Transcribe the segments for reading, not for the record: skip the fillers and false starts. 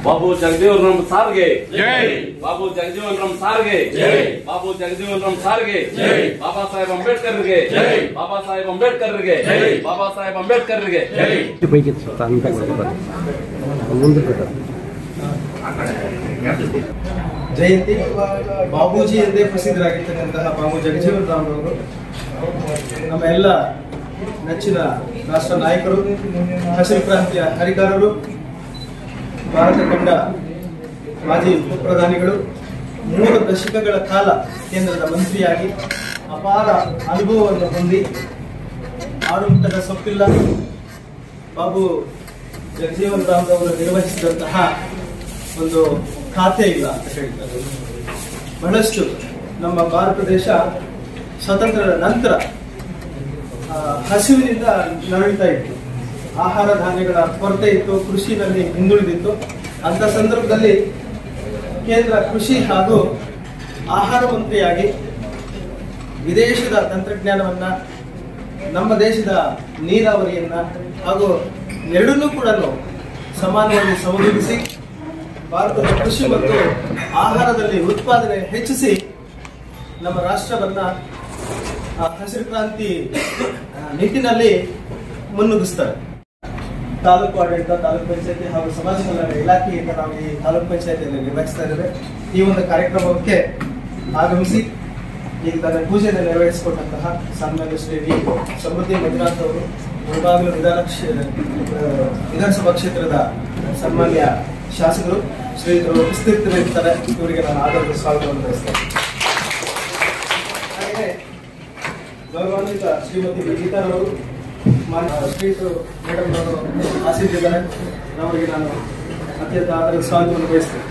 बाबू जगजीवन राम सारगे जय। बाबू जगजीवन राम सारगे जय। बाबू जगजीवन राम सारगे जय। बाबा साहेब अंबेडकर गे जय। बाबा साहेब अंबेडकर गे जय। बाबा साहेब अंबेडकर गे जय। ಜಯಂತಿ ಬಾಬೂಜಿ ಎಂದೇ ಪ್ರಸಿದ್ಧರಾಗಿರ್ತಕ್ಕಂತಹ ಬಾಬು ಜಗಜೀವನ್ ರಾಮ್ ಅವರು ನಮ್ಮ ಎಲ್ಲ ನೆಚ್ಚಿನ ರಾಷ್ಟ್ರ ನಾಯಕರು, ಹಸಿರು ಕ್ರಾಂತಿಯ ಹರಿಕಾರರು, ಭಾರತ ಕಂಡ ಮಾಜಿ ಉಪ ಪ್ರಧಾನಿಗಳು, 3 ದಶಕಗಳ ಕಾಲ ಕೇಂದ್ರದ ಮಂತ್ರಿಯಾಗಿ ಅಪಾರ ಅನುಭವವನ್ನು ಹೊಂದಿ ಆಡುಮುಟ್ಟದ ಸೊಪ್ಪಿಲ್ಲ ಬಾಬು ಜಗಜೀವನ್ ರಾಮ್ ಅವರು ನಿರ್ವಹಿಸಿದಂತಹ ಒಂದು ಖಾತೆ ಇಲ್ಲ ಅಂತ ಹೇಳ್ತಾರೆ. ಬಹಳಷ್ಟು ನಮ್ಮ ಭಾರತ ದೇಶ ಸ್ವತಂತ್ರದ ನಂತರ ಹಸಿವಿನಿಂದ ನರಳುತ್ತಾ ಇತ್ತು. ಆಹಾರ ಧಾನ್ಯಗಳ ಕೊರತೆ ಇತ್ತು, ಕೃಷಿನಲ್ಲಿ ಹಿಂದುಳಿದಿತ್ತು. ಅಂತ ಸಂದರ್ಭದಲ್ಲಿ ಕೇಂದ್ರ ಕೃಷಿ ಹಾಗೂ ಆಹಾರ ಮಂತ್ರಿಯಾಗಿ ವಿದೇಶದ ತಂತ್ರಜ್ಞಾನವನ್ನ, ನಮ್ಮ ದೇಶದ ನೀರಾವರಿಯನ್ನ ಹಾಗೂ ಎರಡನ್ನೂ ಕೂಡ ಸಮಾನವಾಗಿ ಸಮತೋಲಿಸಿ ಭಾರತದ ಕೃಷಿ ಮತ್ತು ಆಹಾರದಲ್ಲಿ ಉತ್ಪಾದನೆ ಹೆಚ್ಚಿಸಿ ನಮ್ಮ ರಾಷ್ಟ್ರವನ್ನ ಹಸಿರು ಕ್ರಾಂತಿ ನಿಟ್ಟಿನಲ್ಲಿ ಮುನ್ನುಗ್ಗಿಸ್ತಾರೆ. ತಾಲೂಕು ಆಡಳಿತ, ತಾಲೂಕು ಪಂಚಾಯತಿ ಹಾಗೂ ಸಮಾಜ ಕಲ್ಯಾಣ ಇಲಾಖೆಯಿಂದ ನಾವು ಈ ತಾಲೂಕು ಪಂಚಾಯತಿಯಲ್ಲಿ ನಿರ್ವಹಿಸ್ತಾ ಇದ್ದೇವೆ. ಈ ಒಂದು ಕಾರ್ಯಕ್ರಮಕ್ಕೆ ಆಗಮಿಸಿ ಈಗ ತನ್ನ ಪೂಜೆಯನ್ನು ನೆರವೇರಿಸಿಕೊಟ್ಟಂತಹ ಸನ್ಮಾನ್ಯ ಶ್ರೀ ವಿ ಸಮೃದ್ಧಿ ಮಂಜುನಾಥ್ ಅವರು, ಮುಳಬಾಗಿಲು ವಿಧಾನಸಭಾ ಕ್ಷೇತ್ರದ ಸನ್ಮಾನ್ಯ ಶಾಸಕರು ಶ್ರೀಯುತರು ಉಪಸ್ಥಿತರಿರ್ತಾರೆ. ಇವರಿಗೆ ನಾನು ಆದರದ ಸ್ವಾಗತವನ್ನು ಬಯಸ್ತೇನೆ. ಹಾಗೆಯೇ ಗೌರವಾನ್ವಿತ ಶ್ರೀಮತಿ ಗೀತಾರವರು, ಶ್ರೀಯುತರು ಮೇಡಮ್ ಅವರು ಆಸೀತಿದ್ದಾರೆ. ಅವರಿಗೆ ನಾನು ಅತ್ಯಂತ ಆದರದ ಸ್ವಾಗತವನ್ನು ಬಯಸ್ತೇನೆ.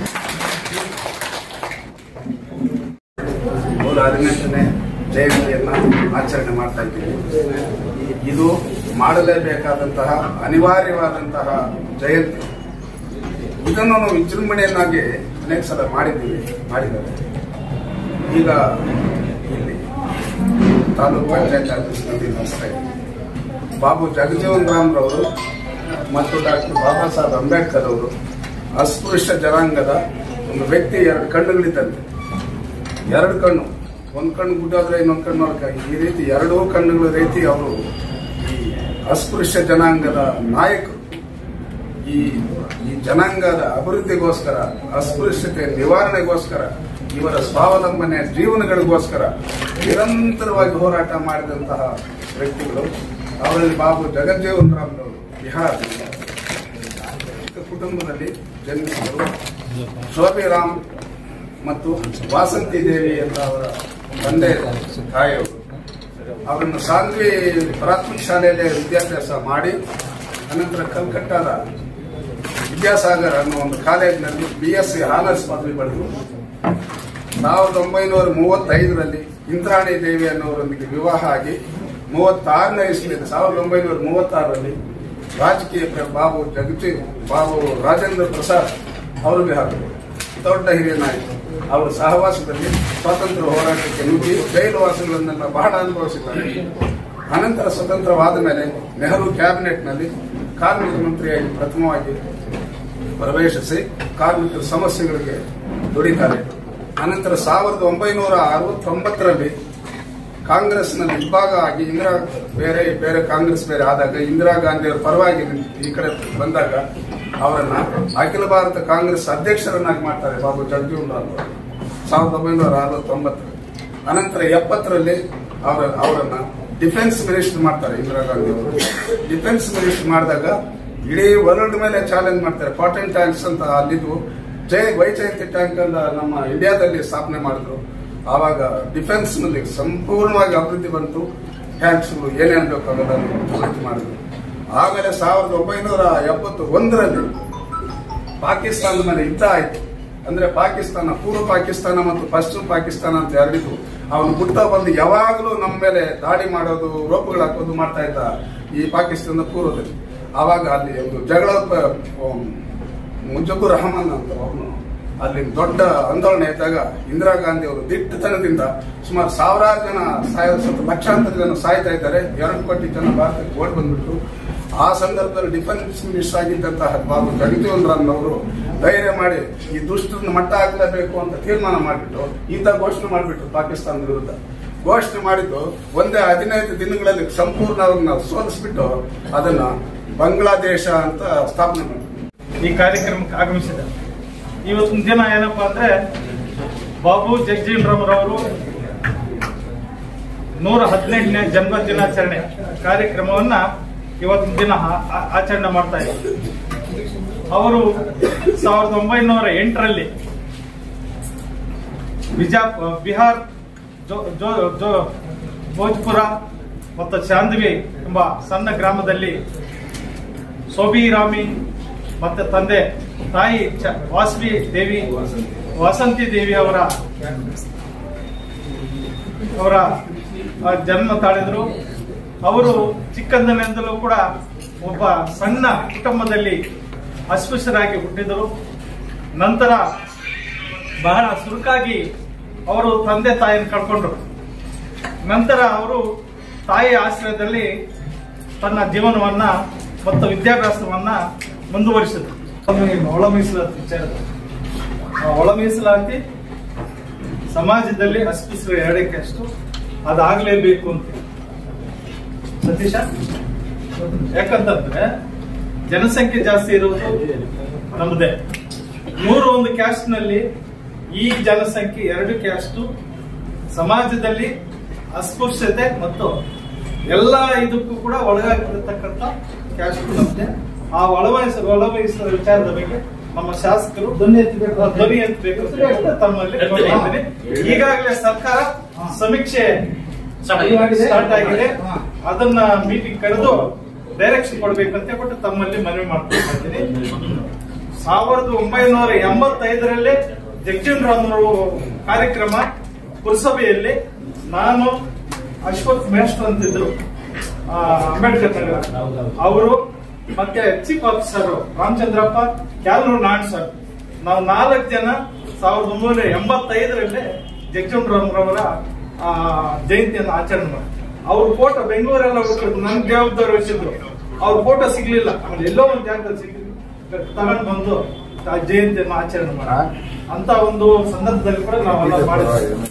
118ನೇ ಜಯಂತಿಯನ್ನು ಆಚರಣೆ ಮಾಡ್ತಾ ಇದ್ದೀವಿ. ಇದು ಮಾಡಲೇಬೇಕಾದಂತಹ ಅನಿವಾರ್ಯವಾದಂತಹ ಜಯಂತಿ. ಇದನ್ನು ನಾವು ವಿಜೃಂಭಣೆಯನ್ನಾಗಿ ಅನೇಕ ಸಲ ಮಾಡಿದ್ದಾರೆ. ಈಗ ಇಲ್ಲಿ ತಾಲೂಕು ಪಂಚಾಯತ್ ಆಫೀಸ್ನಲ್ಲಿ ನಡೆಸ್ತಾ ಇದ್ದೀವಿ. ಬಾಬು ಜಗಜೀವನ್ ರಾಮ್ ರವರು ಮತ್ತು ಡಾಕ್ಟರ್ ಬಾಬಾ ಸಾಹೇಬ್ ಅಂಬೇಡ್ಕರ್ ಅವರು ಅಸ್ಪೃಶ್ಯ ಜನಾಂಗದ ಒಂದು ವ್ಯಕ್ತಿ 2 ಕಣ್ಣುಗಳಿದ್ದಂತೆ. 2 ಕಣ್ಣು, ಒಂದು ಕಣ್ಣು ಗುಡ್ಡಾದ್ರೆ ಇನ್ನೊಂದು ಕಣ್ಣು ನೋಡ್ಕ, ಈ ರೀತಿ 2 ಕಣ್ಣುಗಳ ರೀತಿ ಅವರು ಈ ಅಸ್ಪೃಶ್ಯ ಜನಾಂಗದ ನಾಯಕರು. ಈ ಜನಾಂಗದ ಅಭಿವೃದ್ಧಿಗೋಸ್ಕರ, ಅಸ್ಪೃಶ್ಯತೆ ನಿವಾರಣೆಗೋಸ್ಕರ, ಇವರ ಸ್ವಾವಲಂಬನೆ ಜೀವನಗಳಿಗೋಸ್ಕರ ನಿರಂತರವಾಗಿ ಹೋರಾಟ ಮಾಡಿದಂತಹ ವ್ಯಕ್ತಿಗಳು. ಅವರಲ್ಲಿ ಬಾಬು ಜಗಜೀವನ್ ರಾಮ್ ಅವರು ಬಿಹಾರ ಕುಟುಂಬದಲ್ಲಿ ಜನ್ಮಿಸಿದರು. ಶೋಭಿರಾಮ್ ಮತ್ತು ವಾಸಂತಿ ದೇವಿ ಅಂತ ಅವರ ತಂದೆ ತಾಯಿಯವರು. ಅವರನ್ನು ಸಾಂಗ್ವಿ ಪ್ರಾಥಮಿಕ ಶಾಲೆಯಲ್ಲಿ ವಿದ್ಯಾಭ್ಯಾಸ ಮಾಡಿ ಅನಂತರ ಕಲ್ಕಟ್ಟಾದ ವಿದ್ಯಾಸಾಗರ್ ಅನ್ನೋ ಒಂದು ಕಾಲೇಜಿನಲ್ಲಿ BSc ಆನರ್ಸ್ ಪದವಿ ಪಡೆದರು. 1935ರಲ್ಲಿ ಇಂದ್ರಾಣಿ ದೇವಿ ಅನ್ನೋರೊಂದಿಗೆ ವಿವಾಹ ಆಗಿ 36ನೇ ಇಸ್ವಿಯಲ್ಲಿ 1936ರಲ್ಲಿ ರಾಜಕೀಯ ಬಾಬು ರಾಜೇಂದ್ರ ಪ್ರಸಾದ್ ಅವರು ಬಿಹಾರರು ದೊಡ್ಡ ಹಿರಿಯ ನಾಯಕರು. ಅವರ ಸಹವಾಸದಲ್ಲಿ ಸ್ವಾತಂತ್ರ್ಯ ಹೋರಾಟಕ್ಕೆ ನುಗ್ಗಿ ಜೈಲುವಾಸಗಳನ್ನೆಲ್ಲ ಬಹಳ ಅನುಭವಿಸಿದ್ದಾರೆ. ಅನಂತರ ಸ್ವತಂತ್ರವಾದ ಮೇಲೆ ನೆಹರು ಕ್ಯಾಬಿನೆಟ್ನಲ್ಲಿ ಕಾರ್ಮಿಕ ಮಂತ್ರಿಯಾಗಿ ಪ್ರಥಮವಾಗಿ ಪ್ರವೇಶಿಸಿ ಕಾರ್ಮಿಕರ ಸಮಸ್ಯೆಗಳಿಗೆ ದುಡಿತಾರೆ. ಅನಂತರ 1969ರಲ್ಲಿ ಕಾಂಗ್ರೆಸ್ನಲ್ಲಿ ವಿಭಾಗ ಆಗಿ ಬೇರೆ ಕಾಂಗ್ರೆಸ್ ಬೇರೆ ಆದಾಗ ಇಂದಿರಾ ಗಾಂಧಿಯವರ ಪರವಾಗಿ ಈ ಕಡೆ ಬಂದಾಗ ಅವರನ್ನ ಅಖಿಲ ಭಾರತ ಕಾಂಗ್ರೆಸ್ ಅಧ್ಯಕ್ಷರನ್ನಾಗಿ ಮಾಡ್ತಾರೆ ಬಾಬು ಜಗಜೀವನ್ ರಾಮ್ 1969. ಅನಂತರ 70ರಲ್ಲಿ ಅವರನ್ನ ಡಿಫೆನ್ಸ್ ಮಿನಿಸ್ಟರ್ ಮಾಡ್ತಾರೆ ಇಂದಿರಾ ಗಾಂಧಿ ಅವರು. ಡಿಫೆನ್ಸ್ ಮಿನಿಸ್ಟರ್ ಮಾಡಿದಾಗ ಇಡೀ ವರ್ಲ್ಡ್ ಮೇಲೆ ಚಾಲೆಂಜ್ ಮಾಡ್ತಾರೆ. ಕಾಟನ್ ಟ್ಯಾಂಕ್ಸ್ ಅಂತ ಅಲ್ಲಿದ್ದು ವೈಜಯಂತಿ ಟ್ಯಾಂಕ್ ಅನ್ನ ನಮ್ಮ ಇಂಡಿಯಾದಲ್ಲಿ ಸ್ಥಾಪನೆ ಮಾಡಿದ್ರು. ಆವಾಗ ಡಿಫೆನ್ಸ್ ನಲ್ಲಿ ಸಂಪೂರ್ಣವಾಗಿ ಅಭಿವೃದ್ಧಿ ಬಂತು. ಟ್ಯಾಂಕ್ಸ್ ಏನೇನು ಬೇಕು ಅದನ್ನು ಅಭಿವೃದ್ಧಿ ಮಾಡಿದ್ರು. ಆಮೇಲೆ 1971ರಲ್ಲಿ ಪಾಕಿಸ್ತಾನದ ಮೇಲೆ ಯುದ್ಧ ಆಯ್ತು. ಅಂದ್ರೆ ಪಾಕಿಸ್ತಾನ, ಪೂರ್ವ ಪಾಕಿಸ್ತಾನ ಮತ್ತು ಪಶ್ಚಿಮ ಪಾಕಿಸ್ತಾನ ಅಂತ ಎರಡಿದ್ದು. ಅವನು ಗುಟ್ಟ ಬಂದು ಯಾವಾಗಲೂ ನಮ್ಮ ಮೇಲೆ ದಾಳಿ ಮಾಡೋದು, ರೋಪುಗಳು ಹಾಕೋದು ಮಾಡ್ತಾ ಇದ್ದ ಈ ಪಾಕಿಸ್ತಾನದ ಪೂರ್ವದಲ್ಲಿ. ಆವಾಗ ಅಲ್ಲಿ ಒಂದು ಜಗಳ, ಮುಜಬ್ಬುರ್ ರಹಮಾನ್ ಅಂತ ಅವನು ಅಲ್ಲಿ ದೊಡ್ಡ ಆಂದೋಲನ ಇದ್ದಾಗ ಇಂದಿರಾ ಗಾಂಧಿ ಅವರು ದಿಟ್ಟತನದಿಂದ ಸುಮಾರು 1000 ಜನ ಲಕ್ಷಾಂತರ ಜನ ಸಾಯ್ತಾ ಇದ್ದಾರೆ. 2 ಕೋಟಿ ಜನ ಭಾರತಕ್ಕೆ ಓಡ್ ಬಂದ್ಬಿಟ್ಟು. ಆ ಸಂದರ್ಭದಲ್ಲಿ ಡಿಫೆನ್ಸ್ ಮಿನಿಸ್ಟರ್ ಆಗಿದ್ದಂತಹ ಬಾಬು ಜಗಜೀವನ್ ರಾಮ್ ಅವರು ಧೈರ್ಯ ಮಾಡಿ ಈ ದುಷ್ಟರನ್ನ ಮಟ್ಟ ಹಾಕಲೇಬೇಕು ಅಂತ ತೀರ್ಮಾನ ಮಾಡಿಬಿಟ್ಟು ಯುದ್ಧ ಘೋಷಣೆ ಮಾಡಿಬಿಟ್ಟು ಪಾಕಿಸ್ತಾನದ ವಿರುದ್ಧ ಘೋಷಣೆ ಮಾಡಿದ್ದು. ಒಂದೇ 15 ದಿನಗಳಲ್ಲಿ ಸಂಪೂರ್ಣವಾಗಿ ನಾವು ಸೋಲಿಸ್ಬಿಟ್ಟು ಅದನ್ನ ಬಾಂಗ್ಲಾದೇಶ ಅಂತ ಸ್ಥಾಪನೆ ಮಾಡಿದ್ವಿ. ಈ ಕಾರ್ಯಕ್ರಮಕ್ಕೆ ಆಗಮಿಸಿದ ಇವತ್ತಿನ ದಿನ ಏನಪ್ಪಾ ಅಂದ್ರೆ ಬಾಬು ಜಗಜೀವನ್ ರಾಮ್ ರವರು 118ನೇ ಜನ್ಮ ದಿನಾಚರಣೆ ಕಾರ್ಯಕ್ರಮವನ್ನ ಇವತ್ತಿನ ದಿನ ಆಚರಣೆ ಮಾಡ್ತಾ ಇದ್ದಾರೆ. ಅವರು 1908ರಲ್ಲಿ ಬಿಹಾರ್ ಭೋಜ್ಪುರ ಮತ್ತು ಚಾಂದ್ವಿ ಎಂಬ ಸಣ್ಣ ಗ್ರಾಮದಲ್ಲಿ ಸೋಬಿರಾಮಿ ಮತ್ತೆ ತಂದೆ ತಾಯಿ ವಾಸಂತಿ ದೇವಿ ಅವರ ಜನ್ಮ ತಾಳಿದ್ರು. ಅವರು ಚಿಕ್ಕಂದಿನಿಂದಲೂ ಕೂಡ ಒಬ್ಬ ಸಣ್ಣ ಕುಟುಂಬದಲ್ಲಿ ಅಸ್ಪೃಶ್ಯರಾಗಿ ಹುಟ್ಟಿದರು. ನಂತರ ಬಹಳ ಸುರುಕಾಗಿ ಅವರು ತಂದೆ ತಾಯಿಯನ್ನು ಕಳ್ಕೊಂಡ್ರು. ನಂತರ ಅವರು ತಾಯಿಯ ಆಶ್ರಯದಲ್ಲಿ ತನ್ನ ಜೀವನವನ್ನ ಮತ್ತು ವಿದ್ಯಾಭ್ಯಾಸವನ್ನ ಮುಂದುವರಿಸಿದ್ರು. ಒಳ ಮೀಸಲಾತಿ ವಿಚಾರದಲ್ಲಿ ಒಳ ಮೀಸಲಾತಿ ಸಮಾಜದಲ್ಲಿ ಅಸ್ಪೃಶ್ಯರ 2% ಅದಾಗಲೇಬೇಕು ಅಂತ ಸತೀಶ. ಯಾಕಂತಂದ್ರೆ ಜನಸಂಖ್ಯೆ ಜಾಸ್ತಿ ಇರುವುದು ನಮ್ಮದೇ. 101 ಕ್ಯಾಸ್ಟ್ ನಲ್ಲಿ ಈ ಜನಸಂಖ್ಯೆ 2 ಕ್ಯಾಸ್ಟ್ ಸಮಾಜದಲ್ಲಿ ಅಸ್ಪೃಶ್ಯತೆ ಮತ್ತು ಎಲ್ಲ ಇದಕ್ಕೂ ಕೂಡ ಒಳಗಾಗಿರತಕ್ಕಂಥ ಕ್ಯಾಸ್ಟ್ ನಮ್ಮದೇ. ಆ ಒಳವಹಿಸುವ ವಿಚಾರದ ಬಗ್ಗೆ ನಮ್ಮ ಶಾಸಕರು ಧ್ವನಿ ಎತ್ತಬೇಕು ತಮ್ಮಲ್ಲಿ ಈಗಾಗಲೇ ಸರ್ಕಾರ ಸಮೀಕ್ಷೆ ಸ್ಟಾರ್ಟ್ ಆಗಿದೆ. ಅದನ್ನ ಮೀಟಿಂಗ್ ಕರೆದು ಡೈರೆಕ್ಷನ್ ಕೊಡ್ಬೇಕಂತ ಕೊಟ್ಟು ತಮ್ಮಲ್ಲಿ ಮನವಿ ಮಾಡ್ತಾ ಇದ್ದೀನಿ. 1985ರಲ್ಲಿ ಜಗಜೀವನ್ ರಾಮ್ ಕಾರ್ಯಕ್ರಮ ಪುರಸಭೆಯಲ್ಲಿ ನಾನು ಅಶ್ವಥ್ ಮೇಷ್ಟ್ರು ಅಂತಿದ್ರು ಅಂಬೇಡ್ಕರ್ ನಗರ ಅವರು, ಮತ್ತೆ ಚೀಫ್ ಆಫೀಸರ್ ರಾಮಚಂದ್ರಪ್ಪ, ಕ್ಯಾಲೂರು ನಾಡ್ ಸರ್, ನಾವು 4 ಜನ 1985ರಲ್ಲಿ ಜಗಜೀವನ್ ರಾಮ್ ರವರ ಜಯಂತಿಯನ್ನು ಆಚರಣೆ ಮಾಡಿ ಅವ್ರ ಫೋಟೋ ಬೆಂಗಳೂರೆಲ್ಲ ಹುಡುಕಿದ್ರು. ನನ್ ಜವಾಬ್ದಾರಿ ವಹಿಸಿದ್ರು. ಅವ್ರ ಫೋಟೋ ಸಿಗ್ಲಿಲ್ಲ. ಆಮೇಲೆ ಎಲ್ಲೋ ಒಂದು ಜಾಗದಲ್ಲಿ ಸಿಗ್ಲಿಲ್ಲ, ತಗೊಂಡು ಬಂದು ಆ ಜಯಂತಿಯನ್ನು ಆಚರಣೆ ಮಾಡಿ ಅಂತ ಒಂದು ಸಂದರ್ಭದಲ್ಲಿ ಕೂಡ ನಾವೆಲ್ಲ ಮಾಡಿದ್ವಿ.